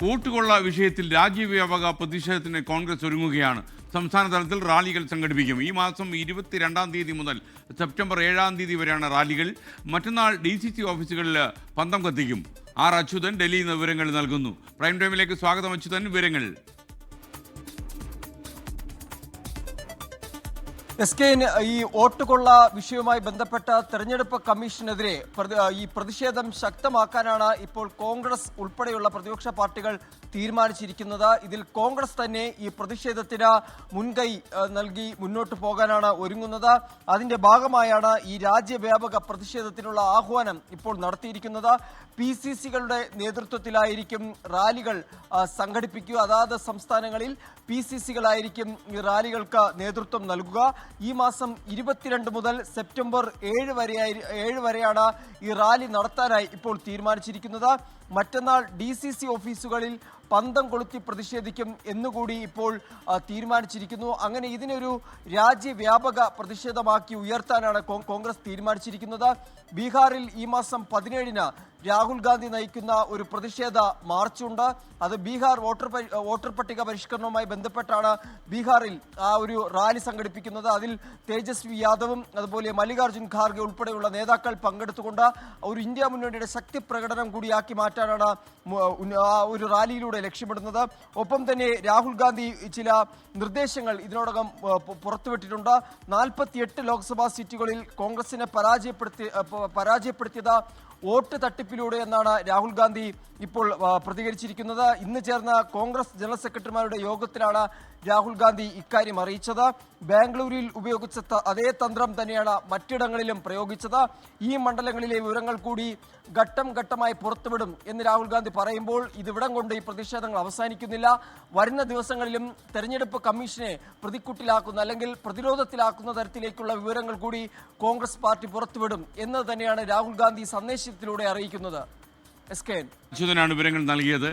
വോട്ടുകൊള്ള വിഷയത്തിൽ രാജ്യവ്യാപക പ്രതിഷേധത്തിന് കോൺഗ്രസ് ഒരുങ്ങുകയാണ്. സംസ്ഥാന തലത്തിൽ റാലികൾ സംഘടിപ്പിക്കും. ഈ മാസം 22-ാം തീയതി മുതൽ സെപ്റ്റംബർ 7-ാം തീയതി വരെയാണ് റാലികൾ. മറ്റന്നാൾ DCC ഓഫീസുകളിൽ പന്തം കത്തിക്കും. ആർ അച്യുതൻ ഡൽഹിയിൽ നിന്ന് വിവരങ്ങൾ നൽകുന്നു. പ്രൈം ടൈമിലേക്ക് സ്വാഗതം അച്യുതൻ, വിവരങ്ങൾ. SK, ഈ വോട്ടുകൊള്ള വിഷയവുമായി ബന്ധപ്പെട്ട തെരഞ്ഞെടുപ്പ് കമ്മീഷനെതിരെ ഈ പ്രതിഷേധം ശക്തമാക്കാനാണ് ഇപ്പോൾ കോൺഗ്രസ് ഉൾപ്പെടെയുള്ള പ്രതിപക്ഷ പാർട്ടികൾ തീരുമാനിച്ചിരിക്കുന്നത്. ഇതിൽ കോൺഗ്രസ് തന്നെ ഈ പ്രതിഷേധത്തിന് മുൻകൈ നൽകി മുന്നോട്ട് പോകാനാണ് ഒരുങ്ങുന്നത്. അതിന്റെ ഭാഗമായാണ് ഈ രാജ്യവ്യാപക പ്രതിഷേധത്തിനുള്ള ആഹ്വാനം ഇപ്പോൾ നടത്തിയിരിക്കുന്നത്. PCCകളുടെ നേതൃത്വത്തിലായിരിക്കും റാലികൾ സംഘടിപ്പിക്കുക. അതാത് സംസ്ഥാനങ്ങളിൽ PCCകളായിരിക്കും ഈ റാലികൾക്ക് നേതൃത്വം നൽകുക. ഈ മാസം 22 മുതൽ സെപ്റ്റംബർ 7 വരെയാണ് ഈ റാലി നടത്താനായി ഇപ്പോൾ തീരുമാനിച്ചിരിക്കുന്നത്. മറ്റന്നാൾ DCC ഓഫീസുകളിൽ പന്തം കൊളുത്തി പ്രതിഷേധിക്കും എന്നുകൂടി ഇപ്പോൾ തീരുമാനിച്ചിരിക്കുന്നു. അങ്ങനെ ഇതിനൊരു രാജ്യവ്യാപക പ്രതിഷേധമാക്കി ഉയർത്താനാണ് കോൺഗ്രസ് തീരുമാനിച്ചിരിക്കുന്നത്. ബീഹാറിൽ ഈ മാസം 17-ന് രാഹുൽ ഗാന്ധി നയിക്കുന്ന ഒരു പ്രതിഷേധ മാർച്ചുണ്ട്. അത് ബീഹാർ വോട്ടർ പട്ടിക പരിഷ്കരണവുമായി ബന്ധപ്പെട്ടാണ് ബീഹാറിൽ ആ ഒരു റാലി സംഘടിപ്പിക്കുന്നത്. അതിൽ തേജസ്വി യാദവും അതുപോലെ മല്ലികാർജുൻ ഖാർഗെ ഉൾപ്പെടെയുള്ള നേതാക്കൾ പങ്കെടുത്തുകൊണ്ട് ഒരു ഇന്ത്യ മുന്നണിയുടെ ശക്തി പ്രകടനം കൂടിയാക്കി മാറ്റാനാണ് ആ ഒരു റാലിയിലൂടെ ലക്ഷ്യമിടുന്നത്. ഒപ്പം തന്നെ രാഹുൽ ഗാന്ധി ചില നിർദ്ദേശങ്ങൾ ഇതിനോടകം പുറത്തുവിട്ടിട്ടുണ്ട്. 48 ലോക്സഭാ സീറ്റുകളിൽ കോൺഗ്രസിനെ പരാജയപ്പെടുത്തിയത് വോട്ട് തട്ടിപ്പിലൂടെ എന്നാണ് രാഹുൽ ഗാന്ധി ഇപ്പോൾ പ്രതികരിച്ചിരിക്കുന്നത്. ഇന്ന് ചേർന്ന കോൺഗ്രസ് ജനറൽ സെക്രട്ടറിമാരുടെ യോഗത്തിലാണ് രാഹുൽ ഗാന്ധി ഇക്കാര്യം അറിയിച്ചത്. ബാംഗ്ലൂരിൽ ഉപയോഗിച്ച അതേ തന്ത്രം തന്നെയാണ് മറ്റിടങ്ങളിലും പ്രയോഗിച്ചത്. ഈ മണ്ഡലങ്ങളിലെ വിവരങ്ങൾ കൂടി ഘട്ടം ഘട്ടമായി പുറത്തുവിടും എന്ന് രാഹുൽ ഗാന്ധി പറയുമ്പോൾ ഇതിവിടം കൊണ്ട് ഈ പ്രതിഷേധങ്ങൾ അവസാനിക്കുന്നില്ല. വരുന്ന ദിവസങ്ങളിലും തെരഞ്ഞെടുപ്പ് കമ്മീഷനെ പ്രതിക്കൂട്ടിലാക്കുന്ന അല്ലെങ്കിൽ പ്രതിരോധത്തിലാക്കുന്ന തരത്തിലേക്കുള്ള വിവരങ്ങൾ കൂടി കോൺഗ്രസ് പാർട്ടി പുറത്തുവിടും എന്ന് തന്നെയാണ് രാഹുൽ ഗാന്ധി സന്ദേശത്തിലൂടെ അറിയിക്കുന്നത്. അച്യുതനാണ് വിവരങ്ങൾ നൽകിയത്.